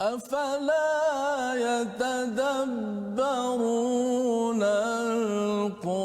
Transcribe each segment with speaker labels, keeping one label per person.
Speaker 1: أفلا يتدبرون القرآن.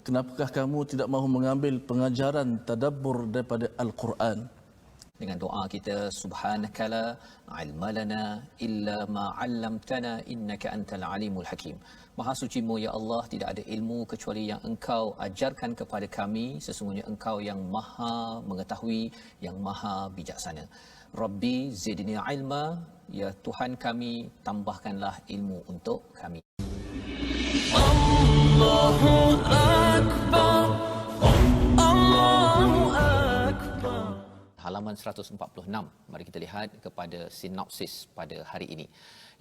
Speaker 1: Kenapakah kamu tidak mahu mengambil pengajaran tadabbur daripada Al-Quran?
Speaker 2: Dengan doa kita, subhanakala ilmalana illa ma 'allamtana innaka antal alimul hakim. Maha sucimu ya Allah, tidak ada ilmu kecuali yang Engkau ajarkan kepada kami, sesungguhnya Engkau yang Maha mengetahui, yang Maha bijaksana. Rabbi zidni ilma, ya Tuhan kami, tambahkanlah ilmu untuk kami. Allahu akbar, Allahu akbar. Halaman 146. Mari kita lihat kepada sinopsis pada hari ini,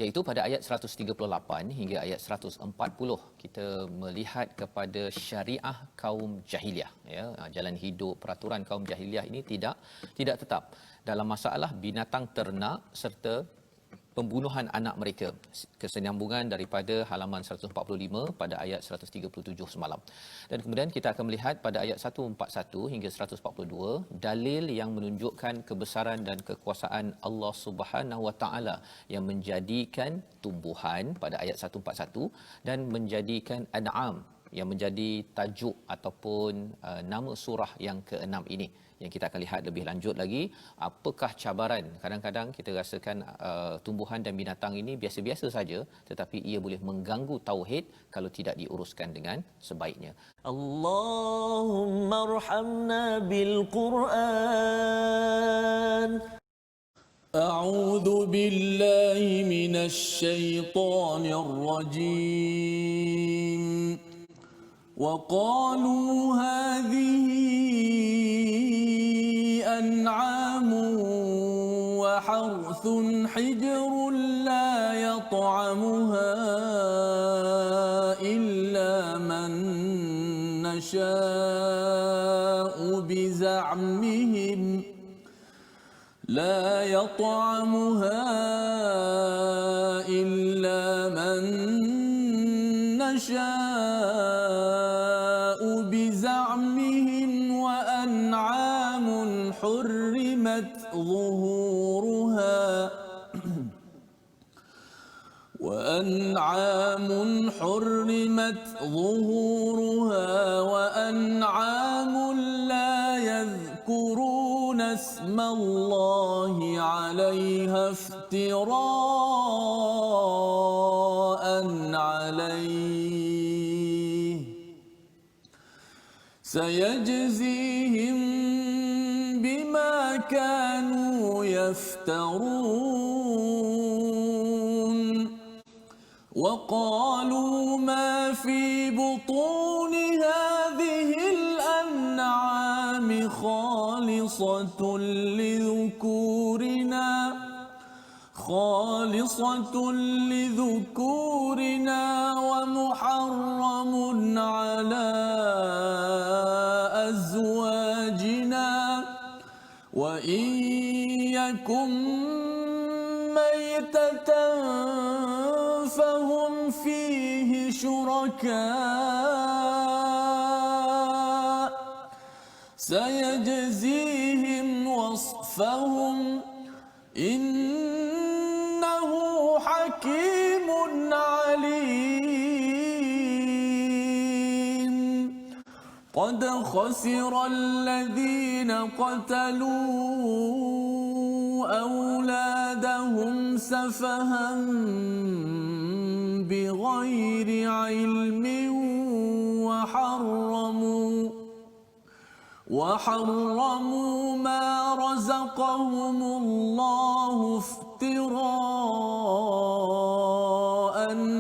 Speaker 2: iaitu pada ayat 138 hingga ayat 140 kita melihat kepada syariah kaum jahiliah, ya. Jalan hidup, peraturan kaum jahiliah ini tidak tetap dalam masalah binatang ternak serta pembunuhan anak mereka. Kesinambungan daripada halaman 145 pada ayat 137 semalam. Dan kemudian kita akan melihat pada ayat 141 hingga 142 dalil yang menunjukkan kebesaran dan kekuasaan Allah Subhanahu Wa Taala yang menjadikan tumbuhan pada ayat 141 dan menjadikan an'am yang menjadi tajuk ataupun nama surah yang ke-6 ini, yang kita akan lihat lebih lanjut lagi apakah cabaran. Kadang-kadang kita rasakan tumbuhan dan binatang ini biasa-biasa saja, tetapi ia boleh mengganggu tauhid kalau tidak diuruskan dengan sebaiknya.
Speaker 1: Allahumma arhamna bil Quran. A'udzu billahi minasy syaithanir rajim. وقالوا هذه أنعام وحرث حجر لا يطعمها إلا من نشاء بزعمهم لا يطعمها إلا من نشاء بزعمهم وأنعام حرمت ظهورها وأنعام لا يذكرون اسم الله عليها افتراء عليه سيجزيهم بما كانوا يفترون وقالوا ما في بطون هذه الأنعام خالصة لذكورنا ومحرم على أزواجنا وإن يكن ميتة فهم فيه شركاء سيجزيهم وصفهم إنه حكيم عليم قد خسر الذين قتلوا أولادهم سفها بغير علم وحرموا ما رزقهم الله افتراء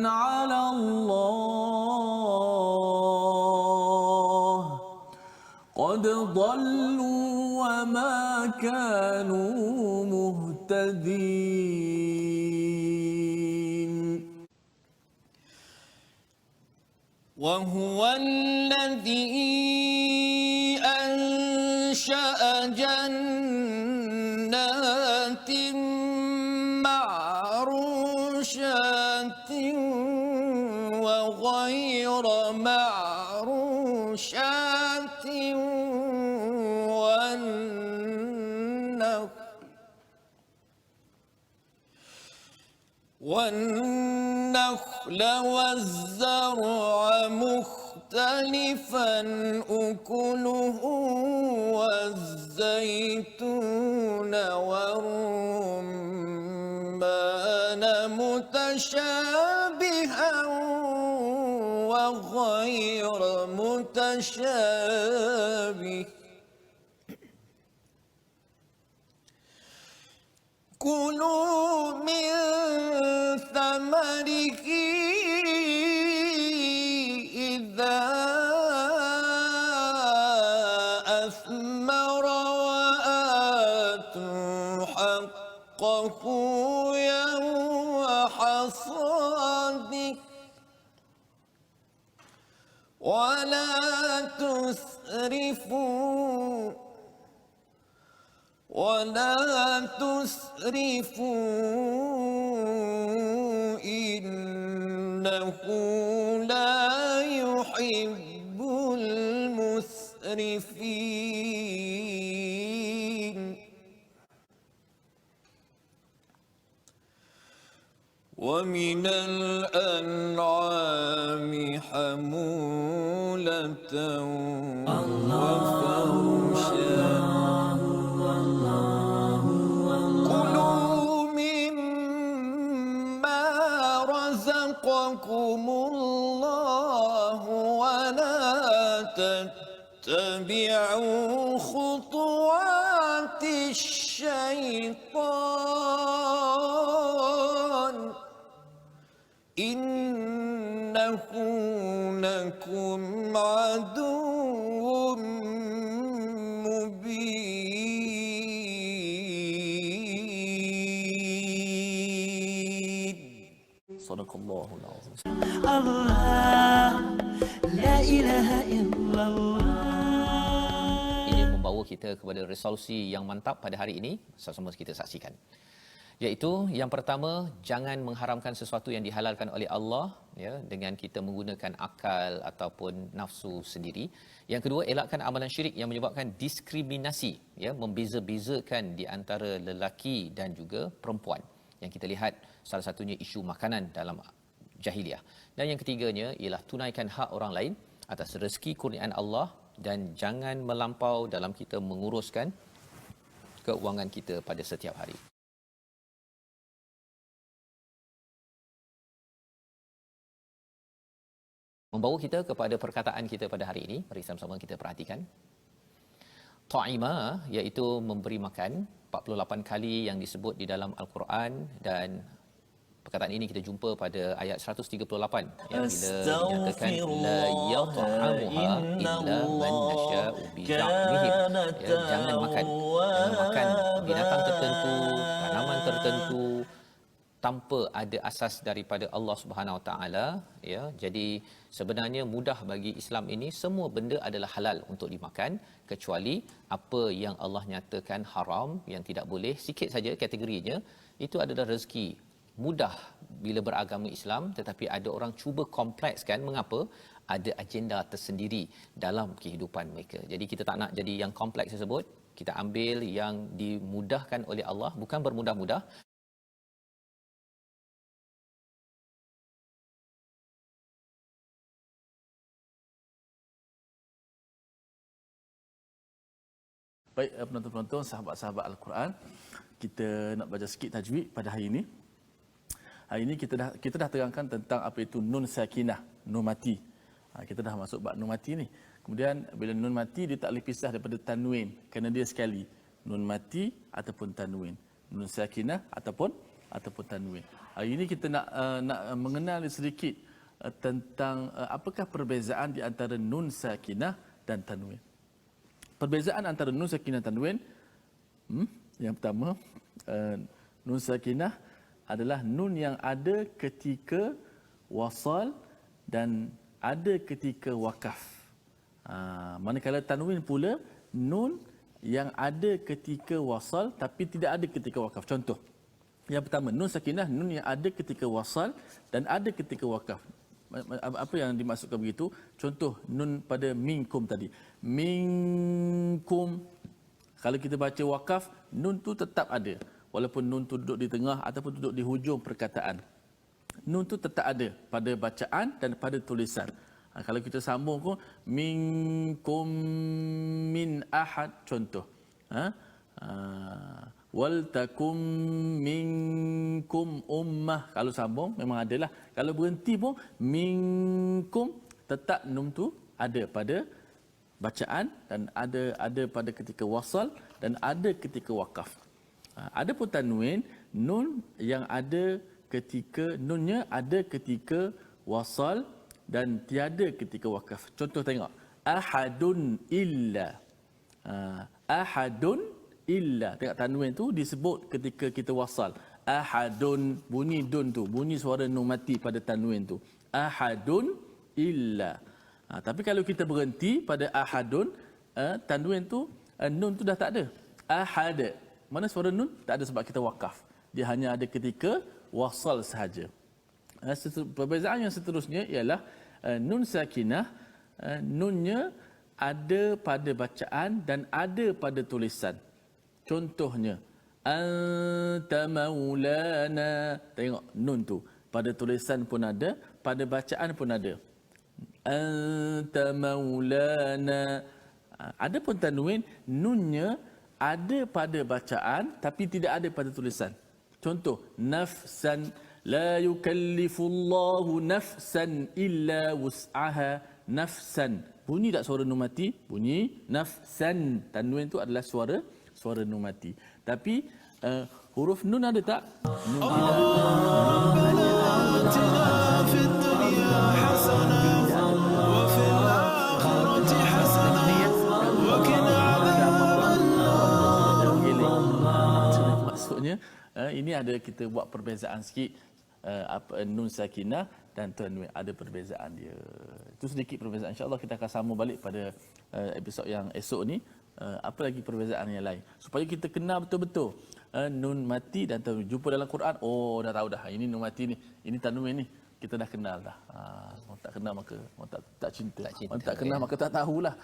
Speaker 1: على الله قد ضلوا وما كانوا مهتدين وهو الذي أنشأ جنات معروشات وغير معروشات
Speaker 3: والنخل والزرع مختلفا أكله والزيتون والرمان متشابها وغير متشابه كلوا من ثمره إذا أثمر وآتوا حقه يوم حصاده ولا تسرفوا إنه لا يحب المسرفين ومن الأنعام حمولة وفرشا كلوا مما رزقكم الله ولا تتبعوا خطوات الشيطان إنه لكم عدو مبين
Speaker 1: صدق الله العظيم.
Speaker 4: الله لا إله إلا الله.
Speaker 2: Ini membawa kita kepada resolusi yang mantap pada hari ini. Sama-sama kita saksikan. Iaitu yang pertama, jangan mengharamkan sesuatu yang dihalalkan oleh Allah ya dengan kita menggunakan akal ataupun nafsu sendiri. Yang kedua, elakkan amalan syirik yang menyebabkan diskriminasi ya, membeza-bezakan di antara lelaki dan juga perempuan. Yang kita lihat salah satunya isu makanan dalam jahiliah. Dan yang ketiganya ialah tunaikan hak orang lain atas rezeki kurniaan Allah dan jangan melampau dalam kita menguruskan keuangan kita pada setiap hari. Membawa kita kepada perkataan kita pada hari ini, mari sama-sama kita perhatikan. Ta'ima iaitu memberi makan 48 kali yang disebut di dalam Al-Quran, dan perkataan ini kita jumpa pada ayat 138 ya, bila dinyatakan la yat'amuha illa man nasha'u bi za'mihim ya, jangan makan binatang tertentu, tanaman tertentu tanpa ada asas daripada Allah Subhanahu Wa Taala ya. Jadi sebenarnya mudah bagi Islam ini, semua benda adalah halal untuk dimakan kecuali apa yang Allah nyatakan haram, yang tidak boleh, sikit saja kategorinya. Itu adalah rezeki. Mudah bila beragama Islam, tetapi ada orang cuba komplekskan. Mengapa? Ada agenda tersendiri dalam kehidupan mereka. Jadi kita tak nak jadi yang kompleks tersebut. Kita ambil yang dimudahkan oleh Allah, bukan bermudah-mudah.
Speaker 1: Baik, penonton-penonton, sahabat-sahabat Al-Quran, kita nak baca sikit tajwid pada hari ini. Hari ini kita dah terangkan tentang apa itu nun sakinah, nun mati. Kita dah masuk bab nun mati ni. Kemudian bila nun mati, dia tak boleh pisah daripada tanwin, kerana dia sekali. Nun mati ataupun tanwin, nun sakinah ataupun tanwin. Hari ini kita nak mengenal sedikit tentang apakah perbezaan di antara nun sakinah dan tanwin. Perbezaan antara nun sakinah dan tanwin, yang pertama, nun sakinah adalah nun yang ada ketika wasal dan ada ketika wakaf. Manakala tanwin pula nun yang ada ketika wasal tapi tidak ada ketika wakaf. Contoh, yang pertama, nun sakinah, nun yang ada ketika wasal dan ada ketika wakaf. Apa yang dimaksudkan begitu? Contoh nun pada minkum tadi. Minkum. Kalau kita baca wakaf, nun tu tetap ada. Walaupun nun tu duduk di tengah ataupun duduk di hujung perkataan. nun tu tetap ada pada bacaan dan pada tulisan. Kalau kita sambung pun minkum min ahad contoh. Wal takum minkum ummah, kalau sambung memang adalah. Kalau berhenti pun minkum, tetap nun tu ada pada bacaan dan ada pada ketika wasal dan ada ketika wakaf. Ada pun tanwin, nun yang ada ketika nunnya ada ketika wasal dan tiada ketika wakaf. Contoh tengok, ahadun illa. Ahadun illa. Tengok tanwin tu disebut ketika kita wasal. Ahadun, bunyi dun tu, bunyi suara nun mati pada tanwin tu. Ahadun illa. Tapi kalau kita berhenti pada ahadun, tanwin tu, nun tu dah tak ada. Ahad. Mana suara nun? Tak ada sebab kita wakaf. Dia hanya ada ketika wasal sahaja. Perbezaan yang seterusnya ialah nun sakinah, nunnya ada pada bacaan dan ada pada tulisan. Contohnya, anta maulana. Tengok nun tu. Pada tulisan pun ada, pada bacaan pun ada. Anta maulana. Ada pun tanwin, nunnya ada pada bacaan tapi tidak ada pada tulisan. Contoh, nafsan. La yukallifullahu nafsan illa wus'aha. Nafsan. Bunyi tak suara nun mati? Bunyi nafsan. Tanwin tu adalah suara nun mati. Tapi huruf nun ada tak? Nun maksudnya ini ada kita buat perbezaan sikit, nun sakinah dan tanwin ada perbezaan dia. Itu sedikit perbezaan. InsyaAllah kita akan sambung balik pada episod yang esok ni. Apa lagi perbezaan yang lain supaya kita kenal betul-betul nun mati dan tanwin. Jumpa dalam Quran, oh dah tahu dah ini nun mati ni, ini tanwin ni, kita dah kenal dah. Orang tak kenal maka orang tak cinta. Orang tak kenal maka tak tahulah.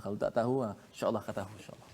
Speaker 1: Kalau tak tahu, insya-Allah akan tahu insya-Allah.